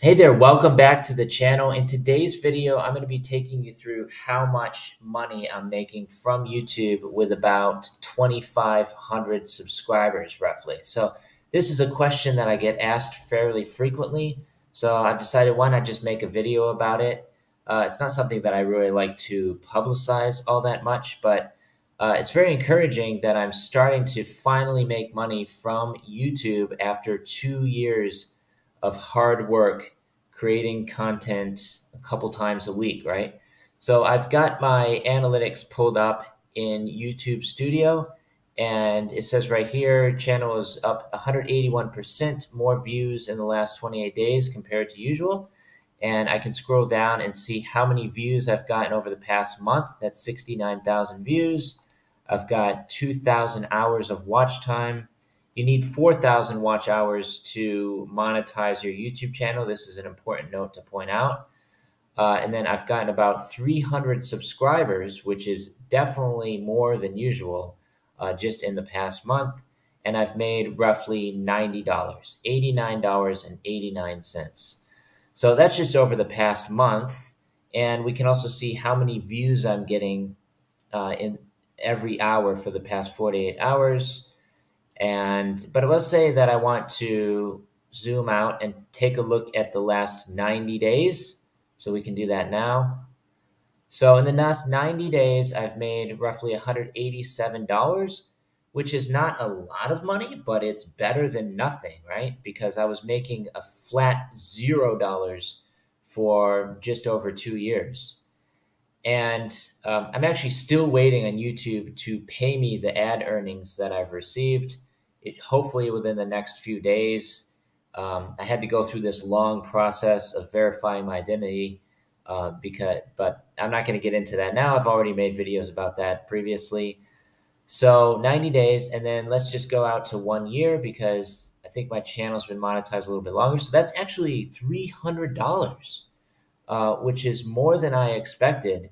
Hey there, welcome back to the channel. In today's video, I'm going to be taking you through how much money I'm making from YouTube with about 2,500 subscribers, roughly. So this is a question that I get asked fairly frequently. So I've decided why not just make a video about it. It's not something that I really like to publicize all that much, but it's very encouraging that I'm starting to finally make money from YouTube after 2 years of hard work creating content a couple times a week, right? So I've got my analytics pulled up in YouTube Studio, and it says right here, channel is up 181% more views in the last 28 days compared to usual. And I can scroll down and see how many views I've gotten over the past month. That's 69,000 views. I've got 2,000 hours of watch time. You need 4,000 watch hours to monetize your YouTube channel. This is an important note to point out. And then I've gotten about 300 subscribers, which is definitely more than usual just in the past month. And I've made roughly $90, $89.89. So that's just over the past month. And we can also see how many views I'm getting in every hour for the past 48 hours. But let's say that I want to zoom out and take a look at the last 90 days. So we can do that now. So in the last 90 days, I've made roughly $187, which is not a lot of money, but it's better than nothing, right? Because I was making a flat $0 for just over 2 years. And I'm actually still waiting on YouTube to pay me the ad earnings that I've received. Hopefully within the next few days. I had to go through this long process of verifying my identity, but I'm not going to get into that now. I've already made videos about that previously. So 90 days, and then let's just go out to 1 year because I think my channel's been monetized a little bit longer. So that's actually $300, which is more than I expected.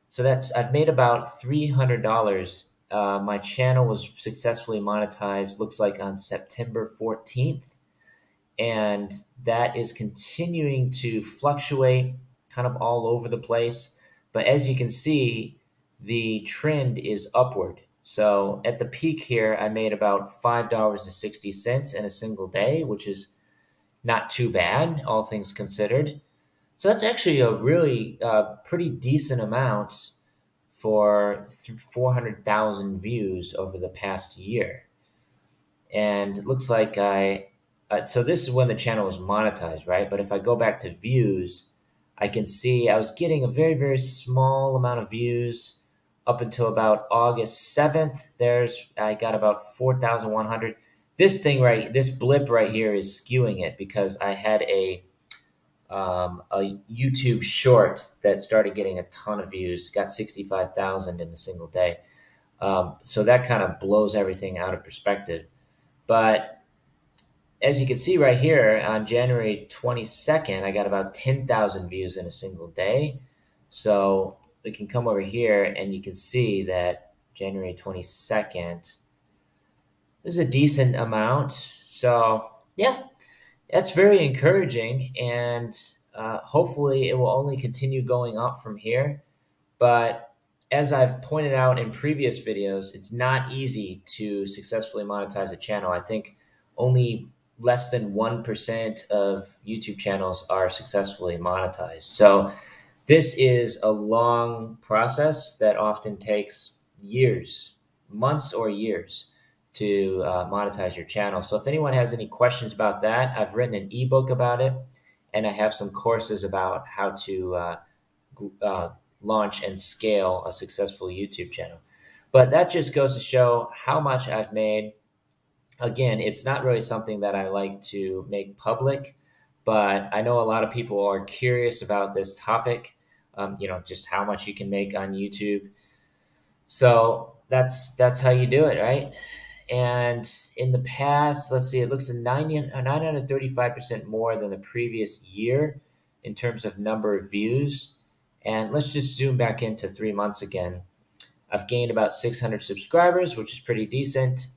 So I've made about $300. My channel was successfully monetized, looks like on September 14th. And that is continuing to fluctuate kind of all over the place. But as you can see, the trend is upward. So at the peak here, I made about $5.60 in a single day, which is not too bad, all things considered. So that's actually a really pretty decent amount for 400,000 views over the past year. And it looks like so this is when the channel was monetized, right? But if I go back to views, I can see I was getting a very, very small amount of views up until about August 7th. I got about 4,100. This blip right here is skewing it because I had a YouTube short that started getting a ton of views, got 65,000 in a single day. So that kind of blows everything out of perspective. But as you can see right here, on January 22nd, I got about 10,000 views in a single day. So we can come over here and you can see that January 22nd is a decent amount. So yeah, that's very encouraging, and hopefully it will only continue going up from here. But as I've pointed out in previous videos, it's not easy to successfully monetize a channel. I think only less than 1% of YouTube channels are successfully monetized. So this is a long process that often takes years, months or years to monetize your channel. So if anyone has any questions about that, I've written an ebook about it, and I have some courses about how to launch and scale a successful YouTube channel. But that just goes to show how much I've made. Again, it's not really something that I like to make public, but I know a lot of people are curious about this topic, just how much you can make on YouTube. So that's how you do it, right? And in the past, let's see, it looks at 935% more than the previous year in terms of number of views. And let's just zoom back into 3 months again. I've gained about 600 subscribers, which is pretty decent.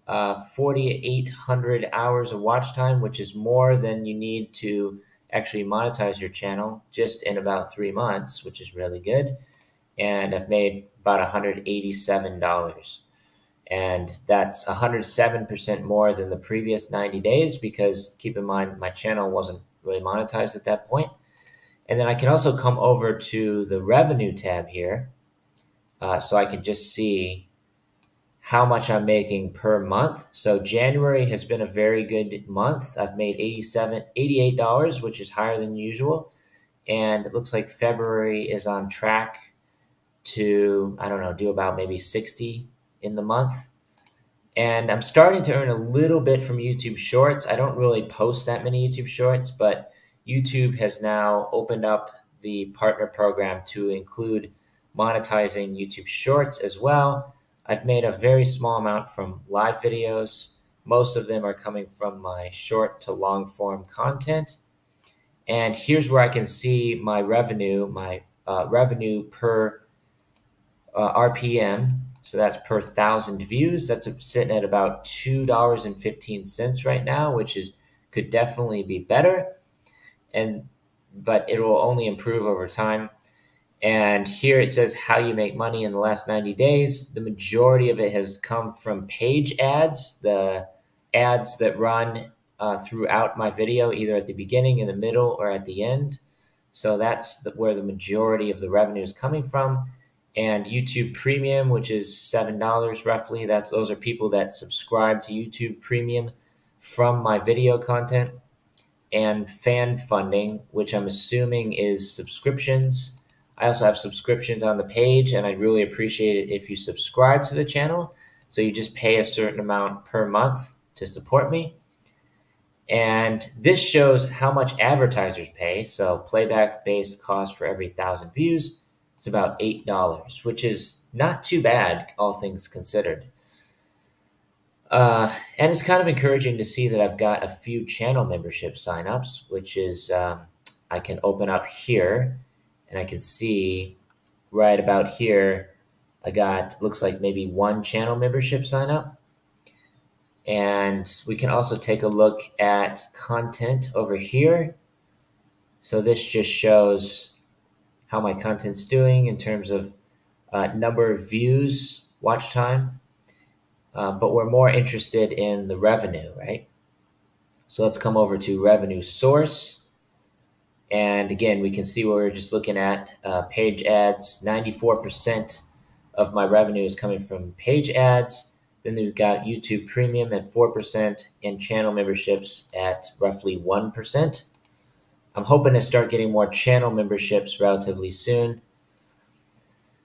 4,800 hours of watch time, which is more than you need to actually monetize your channel just in about 3 months, which is really good. And I've made about $187. And that's 107% more than the previous 90 days because keep in mind, my channel wasn't really monetized at that point. And then I can also come over to the revenue tab here. So I can just see how much I'm per month. So January has been a very good month. I've made $88, which is higher than usual. And it looks like February is on track to, I don't know, do about maybe 60 in the month. And I'm starting to earn a little bit from YouTube Shorts. I don't really post that many YouTube Shorts, but YouTube has now opened up the partner program to include monetizing YouTube Shorts as well. I've made a very small amount from live videos. Most of them are coming from my short to long form content. And here's where I can see my revenue, revenue per RPM. So that's per 1,000 views. That's sitting at about $2.15 right now, which could definitely be better. But it will only improve over time. And here it says how you make money in the last 90 days. The majority of it has come from page ads, the ads that run throughout my video, either at the beginning, in the middle, or at the end. So that's where the majority of the revenue is coming from. And YouTube Premium, which is $7 roughly. Those are people that subscribe to YouTube Premium from my video content. And fan funding, which I'm assuming is subscriptions. I also have subscriptions on the page, and I'd really appreciate it if you subscribe to the channel. So you just pay a certain amount per month to support me. And this shows how much advertisers pay. So playback-based cost for every 1,000 views, it's about $8, which is not too bad, all things considered. And it's kind of encouraging to see that I've got a few channel membership signups, which is I can open up here and I can see right about here, I got, looks like maybe 1 channel membership sign up. And we can also take a look at content over here. So this just shows how my content's doing in terms of number of views, watch time. But we're more interested in the revenue, right? So let's come over to revenue source. And again, we can see where we're just looking at page ads. 94% of my revenue is coming from page ads. Then we've got YouTube Premium at 4% and channel memberships at roughly 1%. I'm hoping to start getting more channel memberships relatively soon.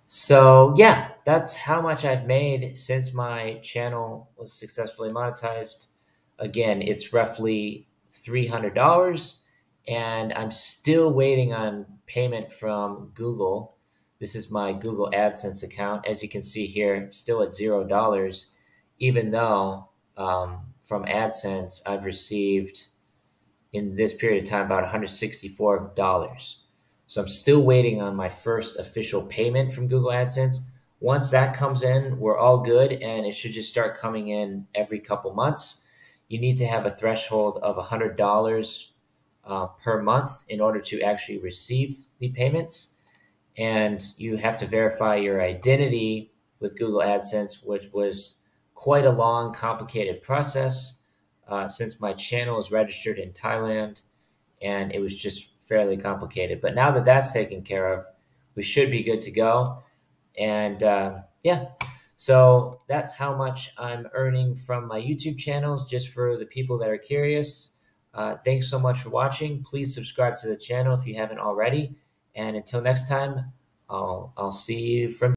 So yeah, that's how much I've made since my channel was successfully monetized. Again, it's roughly $300, and I'm still waiting on payment from Google. This is my Google AdSense account. As you can see here, still at $0, even though from AdSense, I've received in this period of time about $164. So I'm still waiting on my first official payment from Google AdSense. Once that comes in, we're all good, and it should just start coming in every couple months. You need to have a threshold of $100 per month in order to actually receive the payments. And you have to verify your identity with Google AdSense, which was quite a long, complicated process since my channel is registered in Thailand, and it was just fairly complicated. But now that that's taken care of, we should be good to go. And yeah, so that's how much I'm earning from my YouTube channel, just for the people that are curious. Thanks so much for watching. Please subscribe to the channel if you haven't already. And until next time, I'll see you from